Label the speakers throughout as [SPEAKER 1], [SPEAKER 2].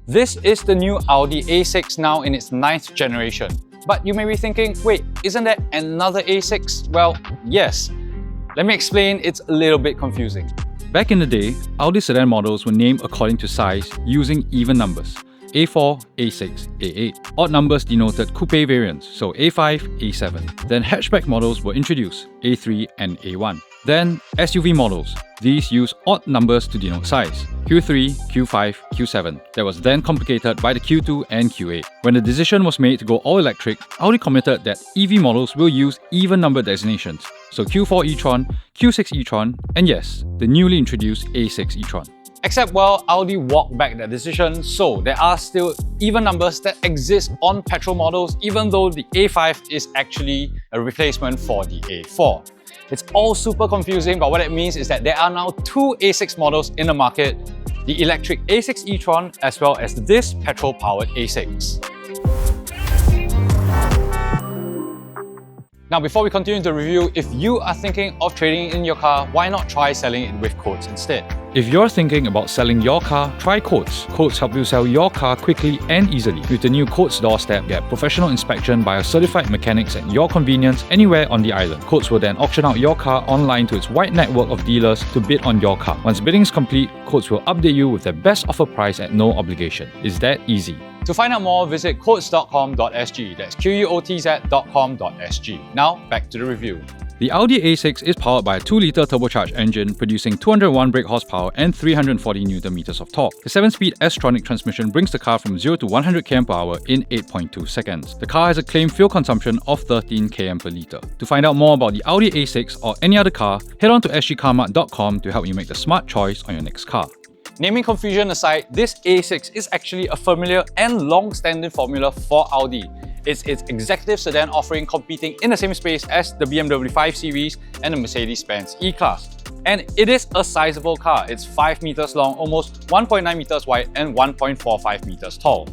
[SPEAKER 1] This is the new Audi A6 now in its 9th generation. But you may be thinking, wait, isn't there another A6? Well, yes. Let me explain, it's a little bit confusing.
[SPEAKER 2] Back in the day, Audi sedan models were named according to size using even numbers. A4, A6, A8. Odd numbers denoted coupe variants, so A5, A7. Then hatchback models were introduced, A3 and A1. Then SUV models. These use odd numbers to denote size, Q3, Q5, Q7. That was then complicated by the Q2 and Q8. When the decision was made to go all-electric, Audi committed that EV models will use even-numbered designations, so Q4 e-tron, Q6 e-tron, and yes, the newly introduced A6 e-tron.
[SPEAKER 1] Except, well, Audi walked back that decision, so there are still even numbers that exist on petrol models, even though the A5 is actually a replacement for the A4. It's all super confusing, but what it means is that there are now two A6 models in the market, the electric A6 e-tron as well as this petrol-powered A6. Now, before we continue the review, if you are thinking of trading in your car, why not try selling it with quotes instead?
[SPEAKER 2] If you're thinking about selling your car, try Quotes. Quotes help you sell your car quickly and easily. With the new Quotes doorstep, get professional inspection by a certified mechanics at your convenience anywhere on the island. Quotes will then auction out your car online to its wide network of dealers to bid on your car. Once bidding is complete, Quotes will update you with their best offer price at no obligation. It's that easy.
[SPEAKER 1] To find out more, visit quotes.com.sg. That's quotz.com.sg. Now, back to the review.
[SPEAKER 2] The Audi A6 is powered by a 2-litre turbocharged engine producing 201 brake horsepower and 340 Nm of torque. The 7-speed S-tronic transmission brings the car from 0 to 100 km/h in 8.2 seconds. The car has a claimed fuel consumption of 13 km per litre. To find out more about the Audi A6 or any other car, head on to Sgcarmart.com to help you make the smart choice on your next car.
[SPEAKER 1] Naming confusion aside, this A6 is actually a familiar and long-standing formula for Audi. It's its executive sedan offering competing in the same space as the BMW 5 Series and the Mercedes-Benz E-Class. And it is a sizable car. It's 5 meters long, almost 1.9 meters wide and 1.45 meters tall.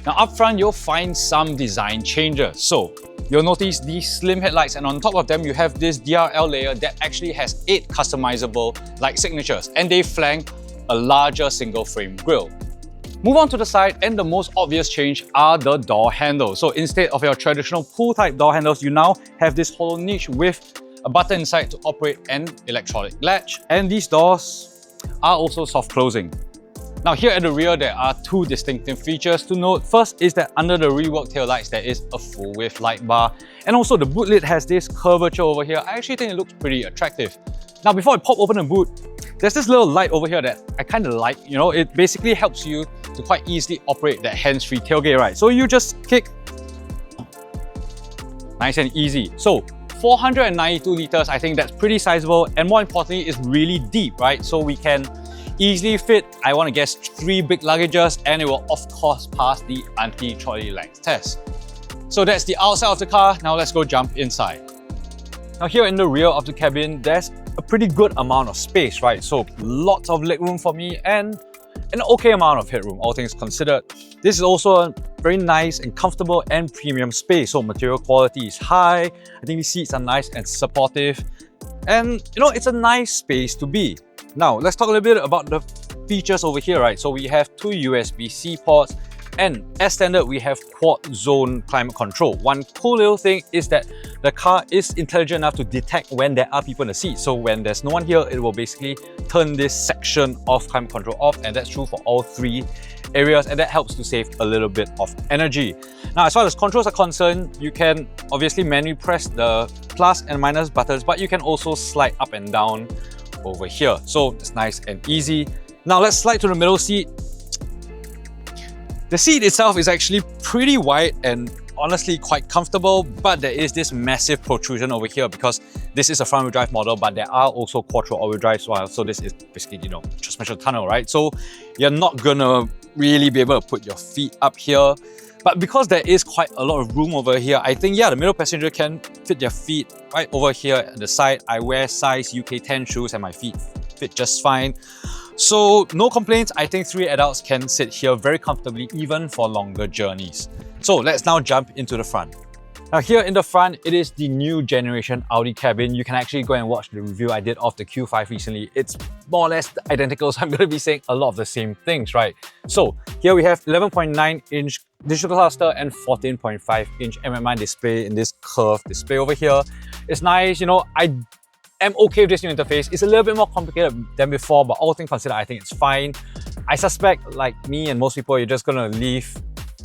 [SPEAKER 1] Now up front, you'll find some design changes. So you'll notice these slim headlights, and on top of them you have this DRL layer that actually has 8 customizable light signatures, and they flank a larger single frame grille. Move on to the side, and the most obvious change are the door handles. So instead of your traditional pull type door handles, you now have this hollow niche with a button inside to operate an electronic latch. And these doors are also soft closing. Now here at the rear, there are two distinctive features to note. First is that under the reworked taillights, there is a full width light bar. And also the boot lid has this curvature over here. I actually think it looks pretty attractive. Now before I pop open the boot, there's this little light over here that I kind of like. You know, it basically helps you to quite easily operate that hands-free tailgate, right? So you just kick, nice and easy. So 492 liters, I think that's pretty sizable, and more importantly, it's really deep, right? So we can easily fit, I want to guess, 3 big luggages, and it will of course pass the anti-trolley length test. So that's the outside of the car. Now let's go jump inside. Now here in the rear of the cabin, there's a pretty good amount of space, right? So lots of legroom for me and an okay amount of headroom, all things considered. This is also a very nice and comfortable and premium space. So material quality is high. I think the seats are nice and supportive. And you know, it's a nice space to be. Now, let's talk a little bit about the features over here, right? So we have 2 USB-C ports, and as standard, we have quad zone climate control. One cool little thing is that the car is intelligent enough to detect when there are people in the seat. So when there's no one here, it will basically turn this section of climate control off, and that's true for all 3 areas, and that helps to save a little bit of energy. Now, as far as controls are concerned, you can obviously manually press the plus and minus buttons, but you can also slide up and down over here. So it's nice and easy. Now let's slide to the middle seat. The seat itself is actually pretty wide and honestly quite comfortable, but there is this massive protrusion over here because this is a front-wheel drive model, but there are also quattro all-wheel drives as well. So this is basically, you know, transmission tunnel, right? So you're not gonna really be able to put your feet up here. But because there is quite a lot of room over here, I think, yeah, the middle passenger can fit their feet right over here at the side. I wear size UK 10 shoes and my feet fit just fine. So no complaints. I think 3 adults can sit here very comfortably, even for longer journeys. So let's now jump into the front. Now here in the front, it is the new generation Audi cabin. You can actually go and watch the review I did of the Q5 recently. It's more or less identical, so I'm going to be saying a lot of the same things, right? So here we have 11.9-inch digital cluster and 14.5-inch MMI display in this curved display over here. It's nice, you know, I am okay with this new interface. It's a little bit more complicated than before, but all things considered, I think it's fine. I suspect, like me and most people, you're just gonna leave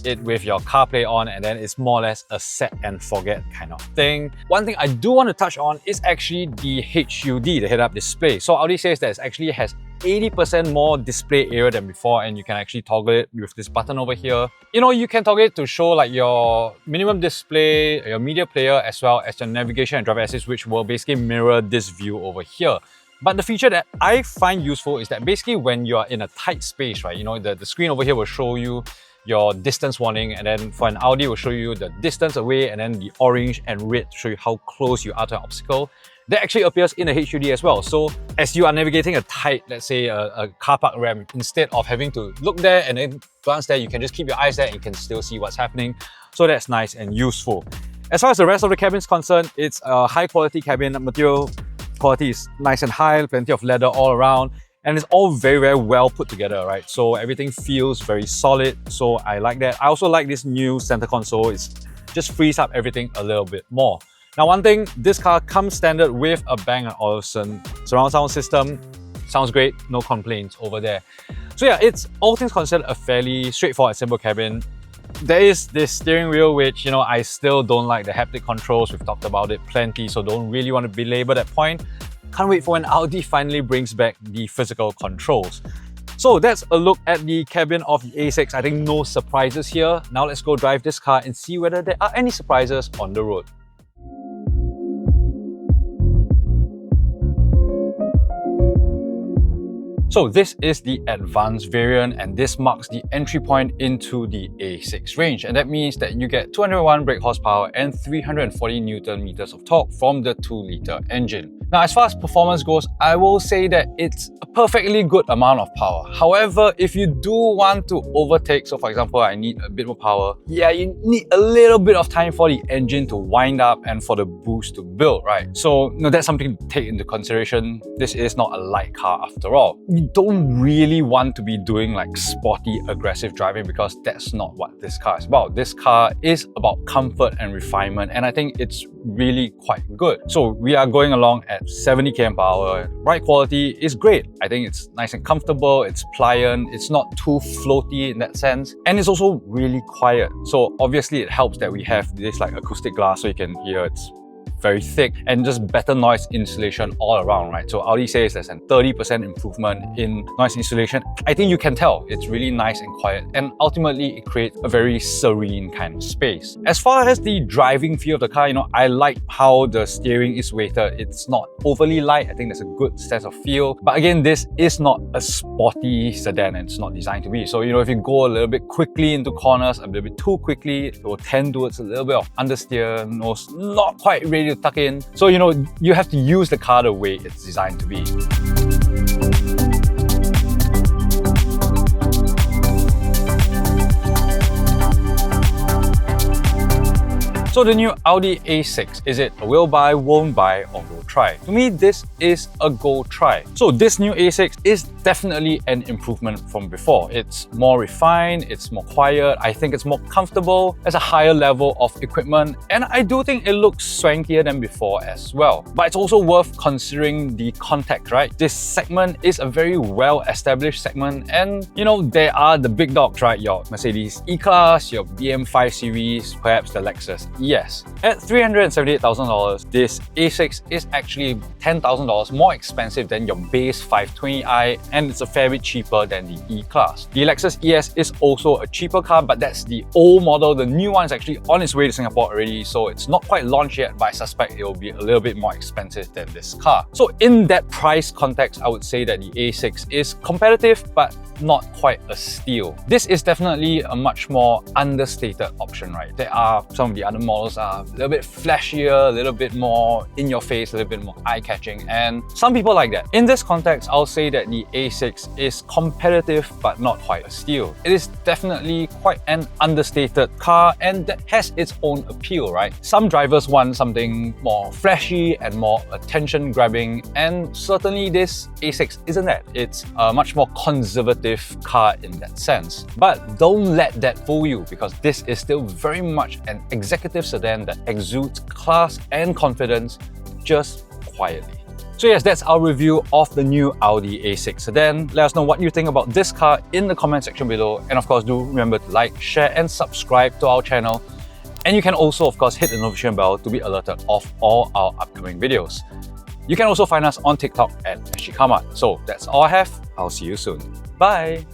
[SPEAKER 1] it with your CarPlay on and then it's more or less a set and forget kind of thing. One thing I do want to touch on is actually the HUD, the head-up display. So Audi says that it actually has 80% more display area than before, and you can actually toggle it with this button over here. You know, you can toggle it to show like your minimum display, your media player, as well as your navigation and driver assist, which will basically mirror this view over here. But the feature that I find useful is that basically when you are in a tight space, right, you know, the screen over here will show you your distance warning, and then for an Audi will show you the distance away, and then the orange and red to show you how close you are to an obstacle. That actually appears in the HUD as well. So as you are navigating a tight, let's say a car park ramp, instead of having to look there and then glance there, you can just keep your eyes there and you can still see what's happening. So that's nice and useful. As far as the rest of the cabin is concerned, it's a high quality cabin. Material quality is nice and high, plenty of leather all around. And it's all very, very well put together, right? So everything feels very solid. So I like that. I also like this new center console. It just frees up everything a little bit more. Now, one thing, this car comes standard with a Bang & Olufsen surround sound system. Sounds great, no complaints over there. So yeah, it's all things considered a fairly straightforward, simple cabin. There is this steering wheel, which, you know, I still don't like the haptic controls. We've talked about it plenty, so don't really want to belabor that point. Can't wait for when Audi finally brings back the physical controls. So that's a look at the cabin of the A6. I think no surprises here. Now let's go drive this car and see whether there are any surprises on the road. So this is the advanced variant, and this marks the entry point into the A6 range, and that means that you get 201 brake horsepower and 340 Newton meters of torque from the 2-litre engine. Now, as far as performance goes, I will say that it's a perfectly good amount of power. However, if you do want to overtake, so for example, I need a bit more power, yeah, you need a little bit of time for the engine to wind up and for the boost to build, right? So, you know, that's something to take into consideration. This is not a light car after all. You don't really want to be doing like sporty, aggressive driving, because that's not what this car is about. This car is about comfort and refinement, and I think it's really quite good. So we are going along at 70 km/h. Ride quality is great. I think it's nice and comfortable, it's pliant, it's not too floaty in that sense, and it's also really quiet. So obviously it helps that we have this like acoustic glass, so you can hear it's very thick, and just better noise insulation all around, right? So Audi says there's a 30% improvement in noise insulation. I think you can tell it's really nice and quiet, and ultimately it creates a very serene kind of space. As far as the driving feel of the car, you know, I like how the steering is weighted. It's not overly light. I think there's a good sense of feel. But again, this is not a sporty sedan, and it's not designed to be. So, you know, if you go a little bit quickly into corners, a little bit too quickly, it will tend towards a little bit of understeer, not quite ready to tuck in. So, you know, you have to use the car the way it's designed to be. So the new Audi A6, is it a will buy, won't buy, or go try? To me, this is a go try. So this new A6 is definitely an improvement from before. It's more refined, it's more quiet, I think it's more comfortable, there's a higher level of equipment, and I do think it looks swankier than before as well. But it's also worth considering the context, right? This segment is a very well-established segment, and you know, there are the big dogs, right? Your Mercedes E-Class, your BM 5 Series, perhaps the Lexus ES. At $378,000, this A6 is actually $10,000 more expensive than your base 520i, and it's a fair bit cheaper than the E-Class. The Lexus ES is also a cheaper car, but that's the old model. The new one is actually on its way to Singapore already, so it's not quite launched yet, but I suspect it will be a little bit more expensive than this car. So in that price context, I would say that the A6 is competitive, but not quite a steal. This is definitely a much more understated option, right? There are some of the other models models are a little bit flashier, a little bit more in your face, a little bit more eye-catching, and some people like that. In this context, I'll say that the A6 is competitive but not quite a steal. It is definitely quite an understated car and that has its own appeal, right? Some drivers want something more flashy and more attention-grabbing, and certainly this A6 isn't that. It's a much more conservative car in that sense. But don't let that fool you, because this is still very much an executive sedan that exudes class and confidence just quietly. So yes, that's our review of the new Audi A6 sedan. Let us know what you think about this car in the comment section below. And of course, do remember to like, share and subscribe to our channel. And you can also, of course, hit the notification bell to be alerted of all our upcoming videos. You can also find us on TikTok at Sgcarmart. So that's all I have. I'll see you soon. Bye!